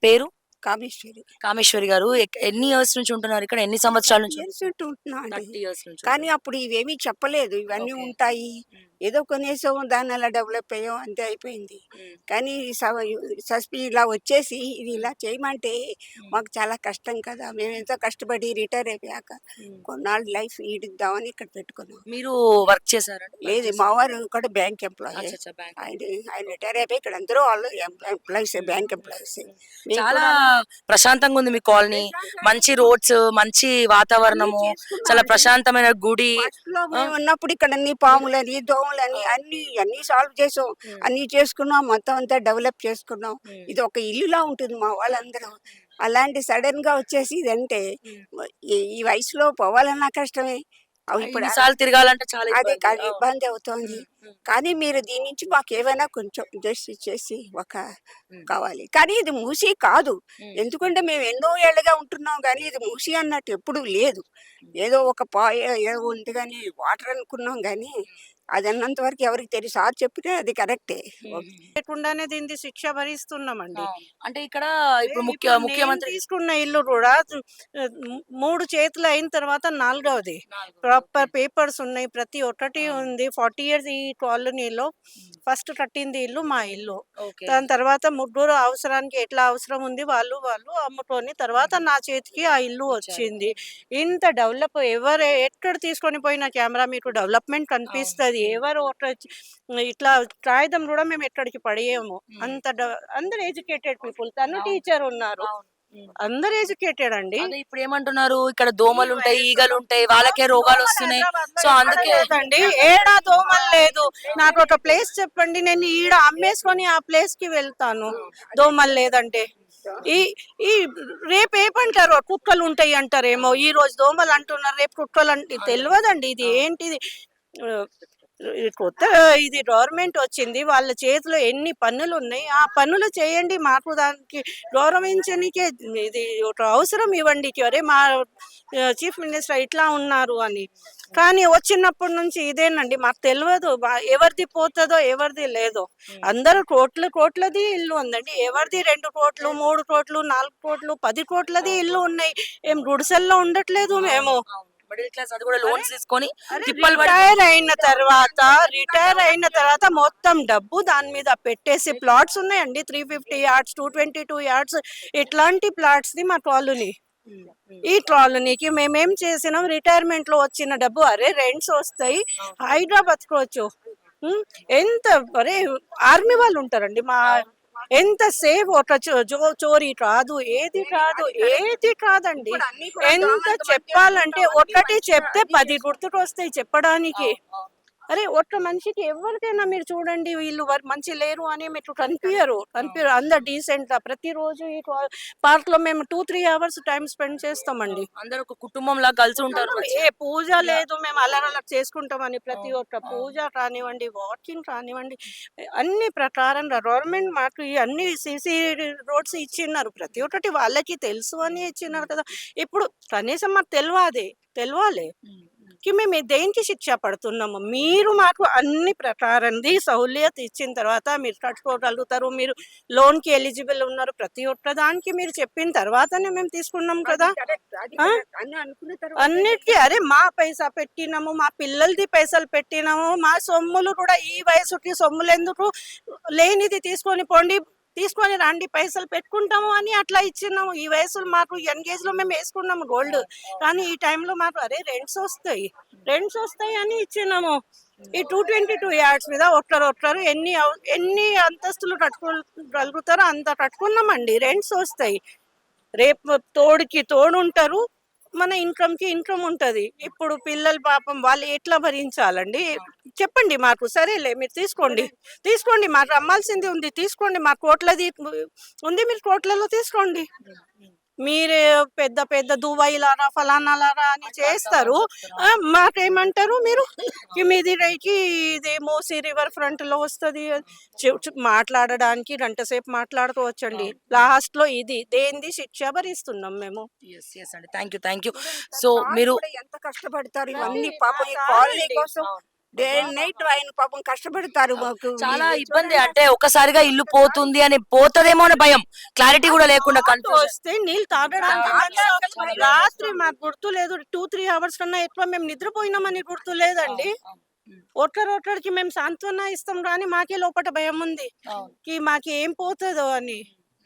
పేరు? కామేశ్వరి. కామేశ్వరి గారు. ఎన్ని ఇయర్స్ నుంచి ఉంటున్నారు ఇక్కడ? ఎన్ని సంవత్సరాల 30 నుంచి? ఇయర్స్ ఉంటున్నా అండి. 30 ఇయర్స్ నుంచి కానీ ఉంటున్నారు. అప్పుడు ఇవేమీ చెప్పలేదు. ఇవన్నీ ఓకే. ఉంటాయి. హ్మ్. ఏదో కొనేసాం, దాన్ని అలా డెవలప్ అయ్యాం అంతే అయిపోయింది. హ్మ్. కానీ సస్పి ఇలా వచ్చేసి ఇది హ్మ్. ఇలా చేయమంటే హ్మ్. మాకు చాలా కష్టం కదా! మేమెంతో కష్టపడి రిటైర్ అయిపోయాక హ్మ్. కొన్నాళ్ళు లైఫ్ ఈడిద్దామని ఇక్కడ పెట్టుకున్నాం. మీరు వర్క్ చేసారండి? వర్క్ లేదు, మా చేస్తున్నారు. వారు కూడా బ్యాంక్ ఎంప్లాయే. అచ్చచ్చ! బ్యాంక్ ఆయన ఎంప్లాయీ. ఆయన రిటైర్ అయిపోయి ఇక్కడ అందరూ వాళ్ళు ఎంప్లాయీసే, హ్మ్. బ్యాంక్ హ్మ్. ఎంప్లాయీసే. హ్మ్. మేము చాలా కూడా ప్రశాంతంగా ఉంది మీ కాలనీ. ప్రశాంతంగా మంచి రోడ్స్, మంచి అన్నీ వాతావరణము, చాలా చేసుకున్నామండి. ప్రశాంతమైన గుడి. ఫస్ట్‌లో ఆ! మేమున్నప్పుడు ఇక్కడ అన్ని మీరు పాములని, దోమలని అవును. అన్నీ సాల్వ్ చేసాం. హ్మ్. అన్నీ చేసుకున్నాం. మొత్తం అంతా డెవలప్ చేసుకున్నాం. హ్మ్. ఇది ఒక ఇల్లులా ఉంటుంది మా వాళ్ళందరూ. హ్మ్. అలాంటి సడెన్‌గా వచ్చేసి ఇదంటే హ్మ్. ఈ ఈ వయసులో పోవాలన్నా కష్టమే. ఇప్పుడు ఇన్ని సార్లు తిరగాలంటే చాలా అదే ఇబ్బంది. కానీ అవును. ఇబ్బంది అవుతోంది. హ్మ్. హ్మ్. కానీ మీరు దీని నుంచి మాకేమైనా కొంచెం జస్టిస్ చేసి హ్మ్. కావాలి. కానీ ఇది మూసీ కాదు. హ్మ్. ఎందుకంటే మేము ఎన్నో ఏళ్లుగా ఉంటున్నాం గానీ, ఇది మూసీ అన్నట్టు ఎప్పుడూ లేదు. హ్మ్. ఏదో ఒక ఏదో ఉంది గానీ వాటర్ అనుకున్నాం గానీ, అది అన్నంత వరకు ఎవరికి తెలీదు. సార్ చెప్పినా అది కరెక్టే. ఓకే. హుహు. లేకుండానే దీనిది శిక్ష భరిస్తున్నామండి. అవును. అంటే ఇక్కడ ఇప్పుడు ఇప్పుడు నేను ముఖ్యమంత్రి తీసుకున్న ఇల్లు గూడా 3 చేతులు అయిన తర్వాత నాలుగవది. నాలుగోది. ఓకే. ప్రాపర్ పేపర్స్ ఉన్నాయి. ప్రతి ఒక్కటి ఆ! ఉంది. 40 ఇయర్స్ ఈ కాలనీలో హ్మ్. ఫస్ట్ కట్టింది ఇల్లు మా ఇల్లు. ఓకే. దాని తర్వాత ముగ్గురు అవసరానికి ఎట్లా అవసరం ఉంది వాళ్ళు అమ్ముకొని తర్వాత హ్మ్. నా చేతికి ఆ ఇల్లు ఇచ్చారు. వచ్చింది. ఇంత డెవలప్ ఎక్కడ తీసుకొని పోయిన కెమెరా మీకు డెవలప్‌మెంట్ అవును. కనిపిస్తది. హ్మ్. ఎవరు ఇట్లా కాగితం గూడా మేము ఎక్కడికి పడేయము. హ్మ్. అంత డ అందరూ ఎడ్యుకేటెడ్ పీపుల్. తను అవును. టీచర్ ఉన్నారు. అవును. హ్మ్. అందరూ ఎడ్యుకేటెడ్ అండి. అదే ఇప్పుడేమంటున్నారు, ఇక్కడ ఈ దోమలుంటాయి, వయసులో ఈగలుంటాయి, వాళ్ళకే దోమలు రోగాలొస్తున్నాయి. హైదరాబాద్‌లో సో, ఎక్కడ అందుకే లేదండి. ఏడా దోమలు లేదు. నాకొక ప్లేస్ చెప్పండి. నేను ఈడ అమ్మేసుకొని ఆ ప్లేస్‌కి వెళ్తాను. దోమలు లేదంటే. ఈ ఈ రేపు ఏమంటారో కుక్కలుంటాయి అంటారేమో. ఈరోజు దోమలు అంటున్నారు. రేపు అందరూ. తెలవదండి. ఇది అవును. ఏంటిది? ఆహ్, కొత్త ఇది గవర్నమెంట్ వచ్చింది. వాళ్ళ చేతిలో ఎన్ని పన్నులున్నాయి. ఆ పనులు చేయండి. మాకు దానికి గౌరవించనీకే ఇది ఒక అవసరం ఇవ్వండి. అరే! మా చీఫ్ మినిస్టర్ ఇట్లా ఉన్నారు అని. కానీ వచ్చినప్పటి నుంచి ఇదేనండి. మాకు తెలవదు. ఎవరిది పోతదో, ఎవరిది లేదో. హ్మ్. అందరూ కోట్లది ఇల్లు ఉందండి. ఎవరిది 2,00,00,000, 3,00,00,000, 4,00,00,000, 10,00,00,000ది ఇల్లు ఉన్నాయి. ఏం గుడిసెల్లో ఉండట్లేదు అవును. మేము. అవును. మిడిల్ క్లాస్ అది కూడా అరే! లోన్స్ తీసుకొని అరే! తిప్పలు పడి రిటైర్ అయిన తర్వాత మొత్తం డబ్బు దాని మీద పెట్టేసి ప్లాట్స్ ఉన్నాయండి. 350 యార్డ్స్, 222 యార్డ్స్ ఇట్లాంటి ప్లాట్స్‌ది మా కాలనీ. హ్మ్. హ్మ్. ఈ కాలనీకి మేమేం చేసినాం రిటైర్మెంట్‌లో వచ్చిన డబ్బు అరే! రెంట్స్ ఒస్తాయి. అవును. హాయిగా బతకొచ్చు. హ్మ్. ఎంత అరే! ఆర్మీ వాళ్ళు ఉంటారండి. అవును. ఎంత సేఫ్ ఒక చోరీ కాదు. ఏది కాదు. ఏది కాదండి. ఇప్పుడు అన్నీ కూడా ఎంత దోమలకి చెప్పాలంటే మందేసుకుంటాం. అన్నీ ఒకటి మంచిగా చెప్తే అన్నీ 10 చేసుకుంటాం. గుర్తుకొస్తాయి చెప్పడానికి. అవును. అవును. అరే! ఒక్క మనిషికి ఎవరికైనా మీరు చూడండి వీళ్ళు మంచి లేరు అని మీకు అది కరెక్ట్. అవును. కనిపియరు. అందరు డీసెంట్‌గా ప్రతిరోజు ఈ పార్క్‌లో మేము 2, 3 అవర్స్ టైమ్ స్పెండ్ చేస్తామండి. అవును. అందరూ ఒక కుటుంబంలాగా కలిసి ఉంటారు కుటుంబం ఏ మంచిగా. పూజ యాహ్! లేదు. మేము అల్లరల్లరి చేసుకుంటామని ప్రతి అవును. ఒక్క అవును. పూజ కానివ్వండి, వాకింగ్ కానివ్వండి, అన్ని ప్రకారంగా గవర్నమెంట్ మాకు ఈ అన్ని సీసీ రోడ్స్ ఇచ్చిన్నారు. ప్రతి ఒక్కటి వాళ్ళకి తెలుసు అని హ్మ్. ఇచ్చినారు కదా! ఇప్పుడు కనీసం మాకు తెలవాలి. హ్మ్. హ్మ్. మేము దేనికి శిక్ష పడుతున్నాము. మీరు మాకు అన్ని ప్రకారంది సౌలియత్ ఇచ్చిన తర్వాత మీరు కట్టుకోగలుగుతారు. మీరు లోన్‌కి ఎలిజిబుల్ ఉన్నారు. ప్రతి ఒక్క దానికి మీరు చెప్పిన తర్వాతనే మేము తీసుకున్నాం అది కదా! కరెక్ట్. అది ఆ! కరెక్ట్. అన్నీ అనుకున్న తర్వాతే అన్నిటికి చెయ్యాలి. అరే! మా పైసా పెట్టినాము, మా పిల్లలది పైసలు పెట్టినాము, మా సొమ్ములు కూడా ఈ వయసుకి సొమ్ములెందుకు? లేనిది తీసుకొని రండి పైసలు పెట్టుకుంటాము అని అట్లా ఇచ్చినాము. ఈ వయసులో మాకు యంగ్ ఏజ్‌లో మేము యేసుకున్నాము గోల్డ్. అవును. అవును. కానీ ఈ టైంలో మాకు అరే! రెంట్స్ ఒస్తాయి అని ఇచ్చినాము. ఈ 222 యార్డ్స్ మీద ఒక్కరు ఎన్ని అంతస్తులు కట్టుకోగలుగుతారో అంత కట్టుకున్నామండి. రెంట్స్ ఒస్తాయి. రేపు తోడుకి తోడుంటారు. మన ఇన్‌కమ్‌కి ఇన్‌కమ్ ఉంటది. ఇప్పుడు పిల్లలు పాపం వాళ్ళు ఎట్లా భరించాలండి? అవును. చెప్పండి మాకు. సరేలే మీరు తీసుకోండి. మాకు అమ్మాల్సింది ఉంది. తీసుకోండి. మా కోట్లది ఉంది. మీరు కోట్లలో తీసుకోండి. హ్మ్. హ్మ్. మీరే పెద్ద పెద్ద దుబాయ్‌లారా, ఫలానాలారా అని అట్లా చేస్తారు. చెప్తారు. అవును. మాకేమంటారు మీరు? అవును. మీది ఇది మూసీ రివర్ ఫ్రంట్‌లో వస్తది. మాట్లాడడానికి గంట సేపు మాట్లాడుకోవచ్చండి. అవును. అవును. లాస్ట్‌లో ఇది దేనిది శిక్ష భరిస్తున్నాం మేము. యెస్. యెస్ అండి. Thank you. Thank you. చూడండి సార్, సో, సార్ మీరు కూడా ఎంత కష్టపడతారు అండి ఇవన్నీ మా పాపం ఈ కాలనీ సారండి కోసం. అవును. డే అండ్ నైట్ ఆయన పాపం కష్టపడతారు మాకు చాలా ఇది ఇబ్బంది. చూడండి. అంటే ఒక్కసారిగా ఇల్లు పోతుంది అని, పోతదేమో అని భయం, క్లారిటీ కూడా లేకుండా వాటర్ కన్ఫ్యూజన్. వస్తే నీళ్ళు తాగడానికి రాత్రి మాకు గుర్తు లేదు, 2-3 అవర్స్ కన్నా ఎక్కువ మేము నిద్రపోయినామని గుర్తు లేదండి. ఒట్లకి మేము సాంత్వన ఇస్తాం కానీ మాకే లోపల భయం ఉంది కి మాకు ఏం పోతుందో అని.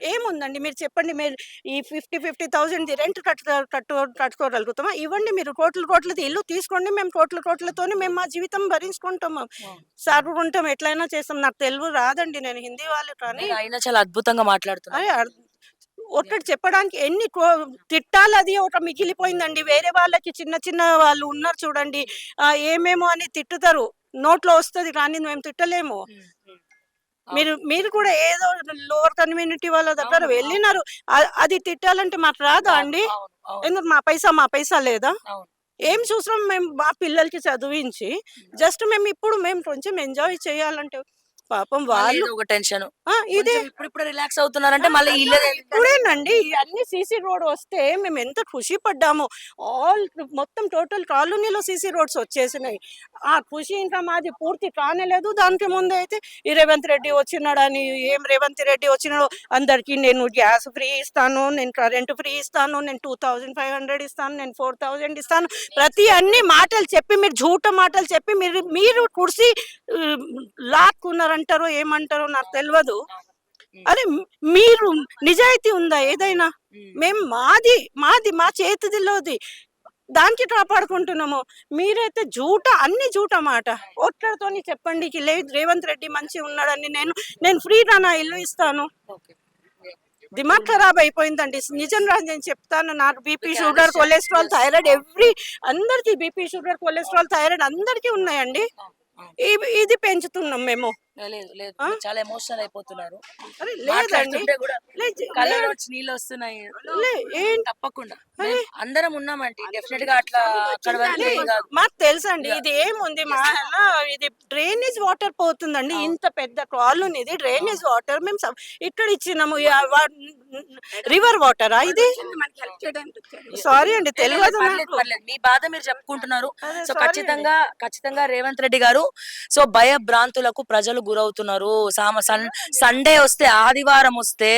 ఏముందండి మీరు చెప్పండి, మీరు ఈ 50,000 రెంట్ కట్టుకోగలుగుతామా? ఇవ్వండి, మీరు కోట్లది ఇల్లు తీసుకోండి, మేము కోట్లతోని మేము మా జీవితం భరించుకుంటాము, సాగుకుంటాం, ఎట్లయినా చేస్తాం. నాకు తెలుగు రాదండి, నేను హిందీ వాళ్ళు కానీ అయినా చాలా అద్భుతంగా మాట్లాడుతున్నారు. ఒకటి చెప్పడానికి ఎన్ని తిట్టాలి, అది ఒక మిగిలిపోయిందండి. వేరే వాళ్ళకి చిన్న వాళ్ళు ఉన్నారు చూడండి, ఏమేమో అని తిట్టుతారు, నోట్లో వస్తుంది కానీ మేము తిట్టలేము. మీరు కూడా ఏదో లోవర్ కమ్యూనిటీ వాళ్ళ దగ్గర వెళ్ళినారు, అది తిట్టాలంటే మాకు రాదా అండి? ఎందుకు మా పైసా లేదా? ఏం చూసాం మేము మా పిల్లలకి చదివించి, జస్ట్ మేము కొంచెం ఎంజాయ్ చేయాలంటే పాపం వాళ్ళు ఒక టెన్షన్. ఇదే ఇప్పుడు రిలాక్స్ అవుతున్నారంటే మళ్ళీ ఇప్పుడేనండి అన్ని సీసీ రోడ్ వస్తే మేము ఎంత ఖుషి పడ్డాము. మొత్తం టోటల్ కాలనీలో సీసీ రోడ్స్ వచ్చేసినాయి. ఆ ఖుషి ఇంకా మాది పూర్తి కానేలేదు. దానికి ముందు అయితే ఈ రేవంత్ రెడ్డి వచ్చినాడని, ఏం రేవంత్ రెడ్డి వచ్చినాడో, అందరికి నేను గ్యాస్ ఫ్రీ ఇస్తాను, నేను కరెంటు ఫ్రీ ఇస్తాను, నేను 2,500 ఇస్తాను, నేను 4,000 ఇస్తాను, ప్రతి అన్ని మాటలు చెప్పి, మీరు జూట మాటలు చెప్పి మీరు కుర్సీ లాక్కున్నారంటారో ఏమంటారో నాకు తెలియదు. అరే మీరు నిజాయితీ ఉందా ఏదైనా? మేము మాది మా చేతిలోది దానికి కాపాడుకుంటున్నాము. మీరైతే అన్ని జూట మాట ఒక్కడితోని చెప్పండి లేదు రేవంత్ రెడ్డి మంచి ఉన్నాడని, నేను ఫ్రీగా నా ఇల్లు ఇస్తాను. దిమాగ్ ఖరాబ్ అయిపోయిందండి నిజం రా, నేను చెప్తాను. నాకు బీపీ, షుగర్, కొలెస్ట్రాల్, థైరాయిడ్ అందరికి బీపీ, షుగర్, కొలెస్ట్రాల్, థైరాయిడ్ అందరికి ఉన్నాయండి. ఇది పెంచుతున్నాం మేము. చాలా ఎమోషనల్ అయిపోతున్నారు. లేదండి నీళ్ళు వస్తున్నాయి. తప్పకుండా అందరం ఉన్నామండి, డెఫినెట్ గా అట్లా మాకు తెలుసండి. ఇది ఏముంది, మా ఇది డ్రైనేజ్ వాటర్ పోతుందండి, ఇంత పెద్ద కాలనీ ఇది డ్రైనేజ్ వాటర్ మేము ఇక్కడ ఇచ్చినాము. రివర్ వాటరా ఇది? సారీ అండి, తెలియదు. మీ బాధ మీరు చెప్పుకుంటున్నారు. సో ఖచ్చితంగా రేవంత్ రెడ్డి గారు, సో భయభ్రాంతులకు ప్రజలు గురవుతున్నారు. సండే వస్తే, ఆదివారం వస్తే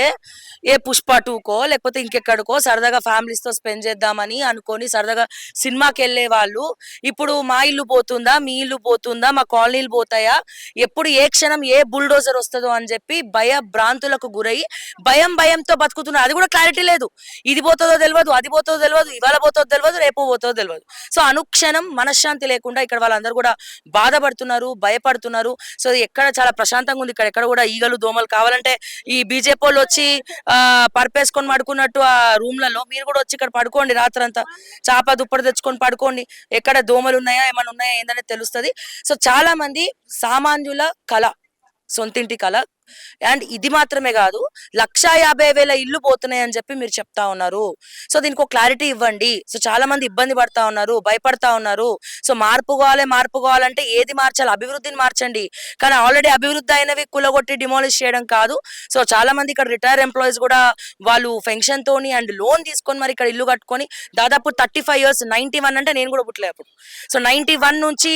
ఏ పుష్ప 2కో లేకపోతే ఇంకెక్కడికో సరదాగా ఫ్యామిలీస్ తో స్పెండ్ చేద్దామని అనుకొని సరదాగా సినిమాకి వెళ్ళే వాళ్ళు ఇప్పుడు మా ఇల్లు పోతుందా, మీ ఇల్లు పోతుందా, మా కాలనీలు పోతాయా, ఎప్పుడు ఏ క్షణం ఏ బుల్డోజర్ వస్తుందో అని చెప్పి భయభ్రాంతులకు గురై భయంతో బతుకుతున్నారు. అది కూడా క్లారిటీ లేదు. ఇది పోతుందో తెలియదు, అది పోతుందో తెలియదు, ఇవాళ పోతుందో తెలియదు, రేపు పోతుందో తెలియదు. సో అనుక్షణం మనశ్శాంతి లేకుండా ఇక్కడ వాళ్ళందరూ కూడా బాధపడుతున్నారు, భయపడుతున్నారు. సో ఎక్కడ చాలా ప్రశాంతంగా ఉంది, ఇక్కడ కూడా ఈగలు దోమలు కావాలంటే ఈ బీజేపీ వాళ్ళు వచ్చి పర్పేసుకొని పడుకున్నట్టు ఆ రూమ్లలో మీరు కూడా వచ్చి ఇక్కడ పడుకోండి, రాత్రంతా చాప దుప్పటి తెచ్చుకొని పడుకోండి. ఎక్కడ దోమలు ఉన్నాయా, ఏమైనా ఉన్నాయా ఏందనేది తెలుస్తుంది. సో చాలా మంది సామాన్యుల కళ, సొంతింటి కళ. అండ్ ఇది మాత్రమే కాదు, 1,50,000 ఇల్లు పోతున్నాయి అని చెప్పి మీరు చెప్తా ఉన్నారు. సో దీనికి ఒక క్లారిటీ ఇవ్వండి. సో చాలా మంది ఇబ్బంది పడతా ఉన్నారు, భయపడతా ఉన్నారు. సో మార్పు కావాలంటే ఏది మార్చాలి? అభివృద్ధిని మార్చండి. కానీ ఆల్రెడీ అభివృద్ధి అయినవి కులగొట్టి డిమాలిష్ చేయడం కాదు. సో చాలా మంది ఇక్కడ రిటైర్ ఎంప్లాయీస్ కూడా వాళ్ళు పెన్షన్ తోని అండ్ లోన్ తీసుకొని మరి ఇక్కడ ఇల్లు కట్టుకొని దాదాపు 35 years, 91 అంటే నేను కూడా పుట్టలే అప్పుడు. సో 91 నుంచి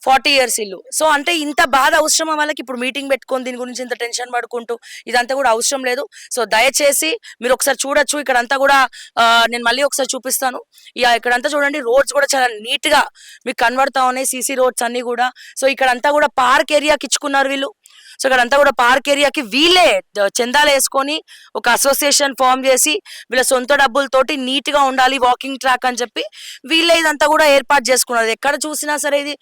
40 years ఇల్లు. సో అంటే ఇంత బాధ అవసరమా వాళ్ళకి? ఇప్పుడు మీటింగ్ పెట్టుకొని దీని గురించి ఇంత టెన్షన్ పడుకుంటూ ఇదంతా కూడా అవసరం లేదు. సో దయచేసి మీరు ఒకసారి చూడొచ్చు, ఇక్కడంతా కూడా నేను మళ్ళీ ఒకసారి చూపిస్తాను. ఇక్కడంతా చూడండి, రోడ్స్ కూడా చాలా నీట్ గా మీకు కనబడతా ఉన్నాయి, సీసీ రోడ్స్ అన్ని కూడా. సో ఇక్కడంతా కూడా పార్క్ ఏరియాకి ఇచ్చుకున్నారు వీళ్ళు. సో ఇక్కడంతా కూడా పార్క్ ఏరియాకి వీళ్ళే చందాలు వేసుకొని ఒక అసోసియేషన్ ఫామ్ చేసి వీళ్ళ సొంత డబ్బులతోటి నీట్ గా ఉండాలి వాకింగ్ ట్రాక్ అని చెప్పి వీళ్ళే ఇదంతా కూడా ఏర్పాటు చేసుకున్నారు. ఎక్కడ చూసినా సరే ఇది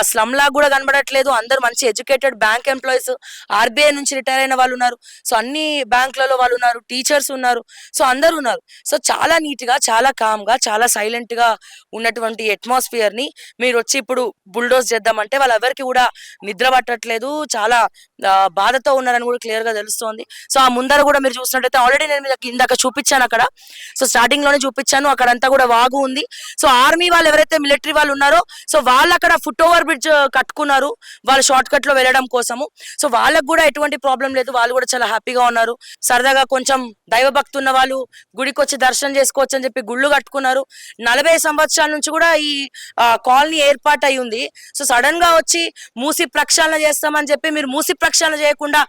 స్లమ్ లాగా కూడా కనబడట్లేదు. అందరు మంచి ఎడ్యుకేటెడ్ బ్యాంక్ ఎంప్లాయీస్, ఆర్బీఐ నుంచి రిటైర్ అయిన వాళ్ళు ఉన్నారు. సో అన్ని బ్యాంకులలో వాళ్ళు ఉన్నారు, టీచర్స్ ఉన్నారు, సో అందరు ఉన్నారు. సో చాలా నీట్ గా, చాలా కామ్ గా, చాలా సైలెంట్ గా ఉన్నటువంటి అట్మాస్ఫియర్ ని మీరు వచ్చి ఇప్పుడు బుల్డోజ్ చేద్దామంటే వాళ్ళెవరికి కూడా నిద్ర పట్టట్లేదు. చాలా బాధతో ఉన్నారని కూడా క్లియర్ గా తెలుస్తోంది. సో ఆ ముందర కూడా మీరు చూసినట్టయితే ఆల్రెడీ నేను మీకు ఇందాక చూపించాను అక్కడ. సో స్టార్టింగ్ లోనే చూపించాను, అక్కడంతా కూడా వాగు ఉంది. సో ఆర్మీ వాళ్ళు ఎవరైతే మిలిటరీ వాళ్ళు ఉన్నారో సో వాళ్ళు అక్కడ ఫుట్ ఓవర్ బ్రిడ్జ్ కట్టుకున్నారు వాళ్ళు షార్ట్ కట్ లో వెళ్ళడం కోసము. సో వాళ్ళకు కూడా ఎటువంటి ప్రాబ్లం లేదు, వాళ్ళు కూడా చాలా హ్యాపీగా ఉన్నారు. సరదాగా కొంచెం దైవభక్తి ఉన్న వాళ్ళు గుడికి వచ్చి దర్శనం చేసుకోవచ్చు అని చెప్పి గుళ్ళు కట్టుకున్నారు. 40 సంవత్సరాల నుంచి కూడా ఈ కాలనీ ఏర్పాటు అయి ఉంది. సో సడన్ గా వచ్చి మూసి ప్రక్షాళన చేస్తామని చెప్పి మీరు మూసి ప్రక్షాళన చేయకుండా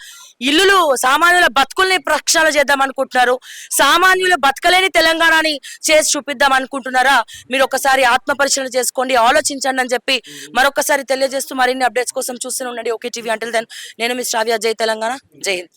ఇల్లులు సామాన్యుల బతుకుల్ని ప్రక్షాళన చేద్దాం అనుకుంటున్నారు. సామాన్యుల బతకలేని తెలంగాణని చేసి చూపిద్దాం అనుకుంటున్నారా? మీరు ఒకసారి ఆత్మ పరిశీలన చేసుకోండి, ఆలోచించండి అని చెప్పి మరొకసారి తెలియజేస్తూ మరిన్ని అప్డేట్స్ కోసం చూస్తూనే ఉండండి ఓకే టీవీ. అంటిల్ దెన్ నేను మీ శ్రావ్య. జై తెలంగాణ, జై హింద్.